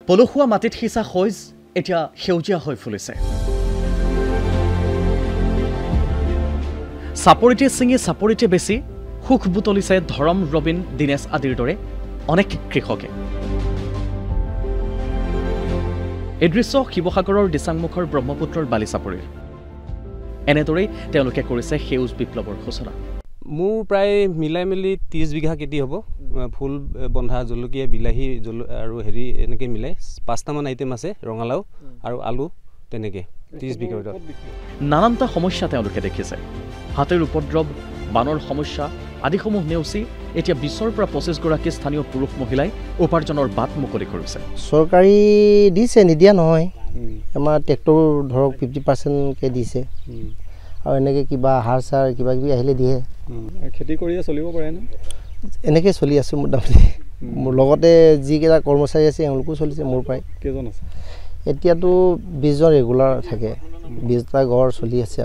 পলসুৱা মাটিত সিঁচা শইজ এতিয়া সেউজীয়া হৈ ফুলিছে। চাপৰিতে ছিঙি চাপৰিতে বেছি সুখ বুটলিছে ধৰম, ৰবিন, দীনেশ আদিৰ দৰে অনেক কৃষকে। এই দৃশ্য শিৱসাগৰৰ দিচাংমুখৰ ব্ৰহ্মপুত্ৰৰ বালিচাপৰিৰ। এনেদৰেই তেওঁলোকে কৰিছে সেউজ বিপ্লৱৰ সূচনা। মোৰ প্ৰায় মিলাই মেলি 30 বিঘা খেতি হ'ব। ফুল বন্ধা, জলকীয়া, বিলাহী আৰু হেৰি এনেকৈ মিলাই 5টামান আইটেম আছে, ৰঙালাও আৰু আলু, তেনেকৈ 30 বিঘাৰ ভিতৰত। নানানটা সমস্যা তেওঁলোকে দেখিছে। হাতীৰ উপদ্ৰৱ, বানৰ সমস্যা আদিসমূহ নেওচি এতিয়া 20ৰ পৰা 25 গৰাকী স্থানীয় পুৰুষ মহিলাই উপাৰ্জনৰ বাট মুকলি কৰিছে। চৰকাৰী দিছে, নিদিয়া নহয়। আমাৰ ট্ৰেক্টৰ ধৰক 50%কৈ দিছে আৰু এনেকৈ কিবা সাৰ চাৰ কিবা কিবি আহিলে দিয়ে। খেতি কৰিয়ে চলিব পাৰে ন? এনেকৈ চলি আছোঁ মোটামুটি। মোৰ লগতে যিকেইটা কৰ্মচাৰী আছে এওঁলোকো চলিছে মোৰ পৰাই। কেইজন আছে? এতিয়াতো 20জন ৰেগুলাৰ থাকে, 20টা ঘৰ চলি আছে আৰু।